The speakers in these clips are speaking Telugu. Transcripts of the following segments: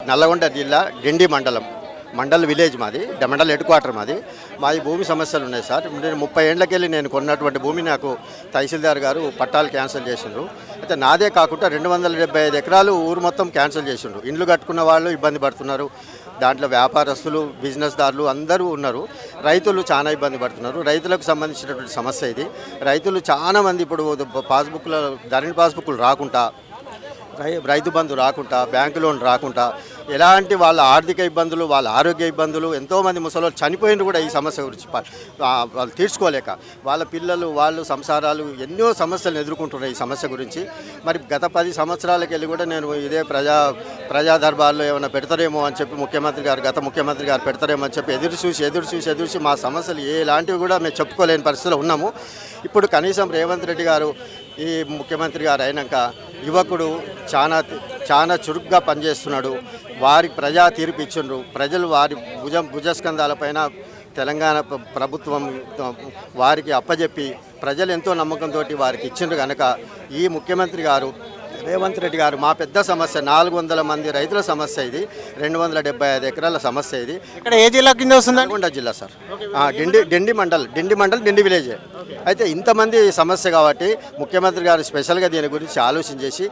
నల్లగొండ జిల్లా డిండి మండల్ విలేజ్ మాది, మండల్ హెడ్ క్వార్టర్ మాది భూమి సమస్యలు ఉన్నాయి సార్. నేను 30 ఏళ్ళకెళ్ళి నేను కొన్నటువంటి భూమి నాకు తహసీల్దార్ గారు పట్టాలు క్యాన్సిల్ చేసిండ్రు. అయితే నాదే కాకుండా 275 ఎకరాలు ఊరు మొత్తం క్యాన్సిల్ చేసిండ్రు. ఇండ్లు కట్టుకున్న వాళ్ళు ఇబ్బంది పడుతున్నారు, దాంట్లో వ్యాపారస్తులు బిజినెస్దారులు అందరూ ఉన్నారు. రైతులు చాలా ఇబ్బంది పడుతున్నారు. రైతులకు సంబంధించినటువంటి సమస్య ఇది. రైతులు చాలామంది ఇప్పుడు ధరణి పాస్బుక్లు రాకుండా, రైతు బంధు రాకుండా, బ్యాంకు లోన్ రాకుండా, ఎలాంటి వాళ్ళ ఆర్థిక ఇబ్బందులు, వాళ్ళ ఆరోగ్య ఇబ్బందులు, ఎంతోమంది ముసలి చనిపోయిన కూడా ఈ సమస్య గురించి వాళ్ళు తీర్చుకోలేక వాళ్ళ పిల్లలు వాళ్ళు సంసారాలు ఎన్నో సమస్యలను ఎదుర్కొంటున్నారు ఈ సమస్య గురించి. మరి గత 10 సంవత్సరాలకి వెళ్ళి కూడా నేను ఇదే ప్రజా దర్బార్లో ఏమైనా పెడతారేమో అని చెప్పి గత ముఖ్యమంత్రి గారు పెడతారేమో అని చెప్పి ఎదురు చూసి మా సమస్యలు ఎలాంటివి కూడా మేము చెప్పుకోలేని పరిస్థితిలో ఉన్నాము. ఇప్పుడు కనీసం రేవంత్ రెడ్డి గారు ఈ ముఖ్యమంత్రి గారు అయినాక యువకుడు చాలా చురుగ్గా పనిచేస్తున్నాడు. వారికి ప్రజా తీర్పు ఇచ్చిండ్రు. ప్రజలు వారి భుజస్కంధాలపైన తెలంగాణ ప్రభుత్వం వారికి అప్పజెప్పి ప్రజలు ఎంతో నమ్మకంతో వారికి ఇచ్చిండ్రు కనుక ఈ ముఖ్యమంత్రి గారు రేవంత్ రెడ్డి గారు మా పెద్ద సమస్య 400 మంది రైతుల సమస్య ఇది, 275 ఎకరాల సమస్య ఇది. ఇక్కడ ఏ జిల్లా కింద వస్తుంది? నల్గొండ జిల్లా సార్. డిండి మండల్ డిండి విలేజ్. అయితే ఇంతమంది సమస్య కాబట్టి ముఖ్యమంత్రి గారు స్పెషల్గా దీని గురించి ఆలోచన చేసి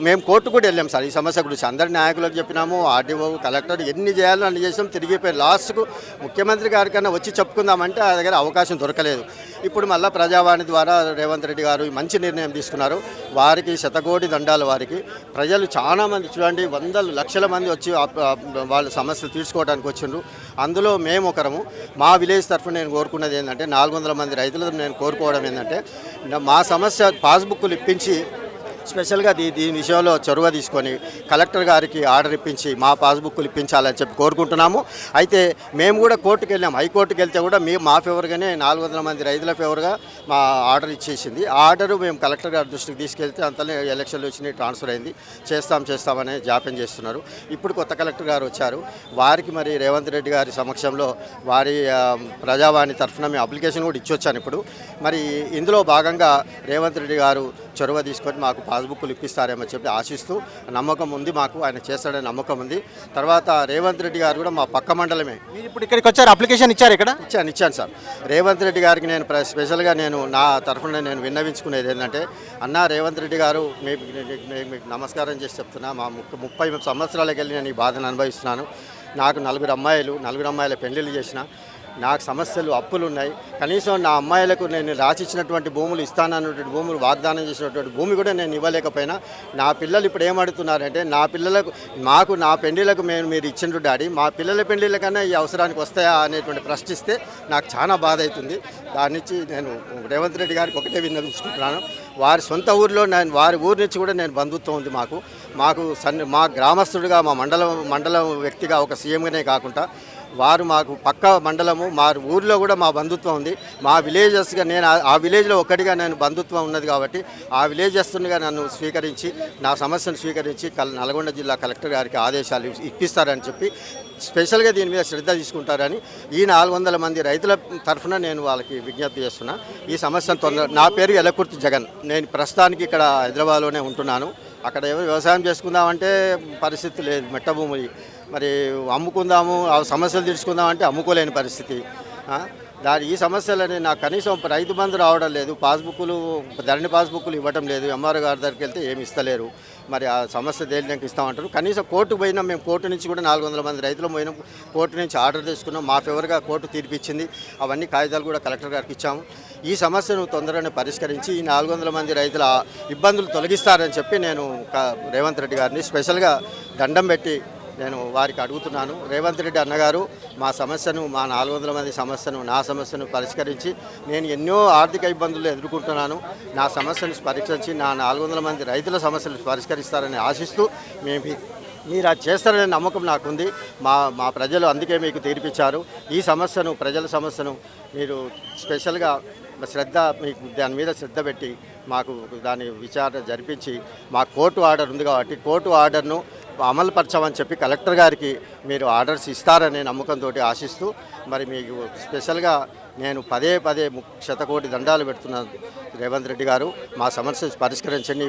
మేము కోర్టు కూడా వెళ్ళాం సార్ ఈ సమస్య గురించి. అందరి నాయకులకు చెప్పినాము, ఆర్డీఓ కలెక్టర్ ఎన్ని చేయాలో అన్ని చేసాం. తిరిగిపోయి లాస్ట్కు ముఖ్యమంత్రి గారి కన్నా వచ్చి చెప్పుకుందామంటే ఆ దగ్గర అవకాశం దొరకలేదు. ఇప్పుడు మళ్ళీ ప్రజావాణి ద్వారా రేవంత్ రెడ్డి గారు మంచి నిర్ణయం తీసుకున్నారు. వారికి శతకోటి దండాలు. వారికి ప్రజలు చాలామంది చూడండి, వందలు లక్షల మంది వచ్చి వాళ్ళ సమస్యలు తీర్చుకోవడానికి వచ్చిండ్రు. అందులో మేము ఒకరము. మా విలేజ్ తరఫున నేను కోరుకున్నది ఏంటంటే 400 మంది రైతులతో నేను కోరుకోవడం ఏంటంటే మా సమస్య పాస్బుక్లు ఇప్పించి స్పెషల్గా దీని విషయంలో చొరవ తీసుకొని కలెక్టర్ గారికి ఆర్డర్ ఇప్పించి మా పాస్బుక్లు ఇప్పించాలని చెప్పి కోరుకుంటున్నాము. అయితే మేము కూడా కోర్టుకు వెళ్ళాం. హైకోర్టుకు వెళ్తే కూడా మా ఫేవర్గానే 400 మంది రైతుల ఫేవర్గా మా ఆర్డర్ ఇచ్చేసింది. ఆ ఆర్డరు మేము కలెక్టర్ గారి దృష్టికి తీసుకెళ్తే అంతనే ఎలక్షన్లు వచ్చినాయి, ట్రాన్స్ఫర్ అయింది. చేస్తామని జాప్యం చేస్తున్నారు. ఇప్పుడు కొత్త కలెక్టర్ గారు వచ్చారు. వారికి మరి రేవంత్ రెడ్డి గారి సమక్షంలో వారి ప్రజావాణి తరఫున మేము అప్లికేషన్ కూడా ఇచ్చొచ్చాను. ఇప్పుడు మరి ఇందులో భాగంగా రేవంత్ రెడ్డి గారు చొరవ తీసుకొని మాకు పాస్బుక్లు ఇప్పిస్తారేమో చెప్పి ఆశిస్తూ నమ్మకం ఉంది. మాకు ఆయన చేస్తాడని నమ్మకం ఉంది. తర్వాత రేవంత్ రెడ్డి గారు కూడా మా పక్క మండలమే. మీరు ఇప్పుడు ఇక్కడికి వచ్చారు, అప్లికేషన్ ఇచ్చారు? ఇక్కడ ఇచ్చాను సార్. రేవంత్ రెడ్డి గారికి నేను స్పెషల్గా నా తరఫున నేను విన్నవించుకునేది ఏంటంటే, రేవంత్ రెడ్డి గారు మీకు నమస్కారం చేసి చెప్తున్నా. మా 30 సంవత్సరాలకి వెళ్ళి నేను ఈ బాధను అనుభవిస్తున్నాను. నాకు 4 అమ్మాయిల పెళ్లిళ్ళు చేసిన. నాకు సమస్యలు, అప్పులు ఉన్నాయి. కనీసం నా అమ్మాయిలకు నేను రాసిచ్చినటువంటి భూములు ఇస్తానన్నటువంటి భూములు వాగ్దానం చేసినటువంటి భూమి కూడా నేను ఇవ్వలేకపోయినా. నా పిల్లలు ఇప్పుడు ఏమడుతున్నారంటే, నా పెళ్లిలకు మీరు ఇచ్చిండ్రు డాడీ, మా పిల్లల పెళ్లిళ్ళ కన్నా ఈ అవసరానికి వస్తాయా అనేటువంటి ప్రశ్నిస్తే నాకు చాలా బాధ అవుతుంది. దాని నుంచి నేను రేవంత్ రెడ్డి గారికి ఒకటే విన్నవించుకుంటున్నాను. వారి సొంత ఊరిలో వారి ఊరి నుంచి కూడా నేను బంధుత్వం ఉంది మా గ్రామస్తుడిగా, మా మండలం వ్యక్తిగా, ఒక సీఎంగానే కాకుండా వారు మాకు పక్క మండలము, మా ఊరిలో కూడా మా బంధుత్వం ఉంది. మా విలేజెస్గా నేను ఆ విలేజ్లో ఒక్కటిగా నేను బంధుత్వం ఉన్నది కాబట్టి ఆ విలేజెస్గా నన్ను స్వీకరించి, నా సమస్యను స్వీకరించి నల్గొండ జిల్లా కలెక్టర్ గారికి ఆదేశాలు ఇప్పిస్తారని చెప్పి స్పెషల్గా దీని మీద శ్రద్ధ తీసుకుంటారని ఈ 400 మంది రైతుల తరఫున నేను వాళ్ళకి విజ్ఞప్తి చేస్తున్నా. ఈ సమస్యను నా పేరు ఎలకుర్తి జగన్. నేను ప్రస్తుతానికి ఇక్కడ హైదరాబాద్లోనే ఉంటున్నాను. అక్కడ ఎవరు వ్యవసాయం చేసుకుందామంటే పరిస్థితి లేదు, మెట్ట భూమి. మరి అమ్ముకుందాము, ఆ సమస్యలు తీర్చుకుందామంటే అమ్ముకోలేని పరిస్థితి. ఈ సమస్యలని నాకు కనీసం రైతు బంధు రావడం లేదు, ధరణి పాస్బుక్లు ఇవ్వడం లేదు. ఎంఆర్ఓ గారి దగ్గరికి వెళ్తే ఏమి ఇస్తలేరు. మరి ఆ సమస్య తేలినాక ఇస్తామంటారు. కనీసం కోర్టుకు పోయినాం. మేము కోర్టు నుంచి కూడా 400 మంది రైతులు పోయినాం. కోర్టు నుంచి ఆర్డర్ తీసుకున్నాం. మా ఫేవర్గా కోర్టు తీర్పిచ్చింది. అవన్నీ కాగితాలు కూడా కలెక్టర్ గారికి ఇచ్చాము. ఈ సమస్యను తొందరగానే పరిష్కరించి ఈ 400 మంది రైతుల ఇబ్బందులు తొలగిస్తారని చెప్పి నేను రేవంత్ రెడ్డి గారిని స్పెషల్గా దండం పెట్టి నేను వారికి అడుగుతున్నాను. రేవంత్ రెడ్డి అన్నగారు మా 400 మంది నా సమస్యను పరిష్కరించి, నేను ఎన్నో ఆర్థిక ఇబ్బందులు ఎదుర్కొంటున్నాను, నా సమస్యను పరిష్కరించి నా 400 మంది రైతుల సమస్యలు పరిష్కరిస్తారని ఆశిస్తూ మీరు అది చేస్తారనే నమ్మకం నాకుంది. మా ప్రజలు అందుకే మీకు తీర్పిచ్చారు. ఈ ప్రజల సమస్యను మీరు స్పెషల్గా మీకు దాని మీద శ్రద్ధ పెట్టి మాకు దాని విచారణ జరిపించి, మా కోర్టు ఆర్డర్ ఉంది కాబట్టి కోర్టు ఆర్డర్ను అమలుపరచమని చెప్పి కలెక్టర్ గారికి మీరు ఆర్డర్స్ ఇస్తారనే నమ్మకంతో ఆశిస్తూ, మరి మీకు స్పెషల్గా నేను పదే శతకోటి దండాలు పెడుతున్నాను. రేవంత్ రెడ్డి గారు మా సమస్య పరిష్కరించండి.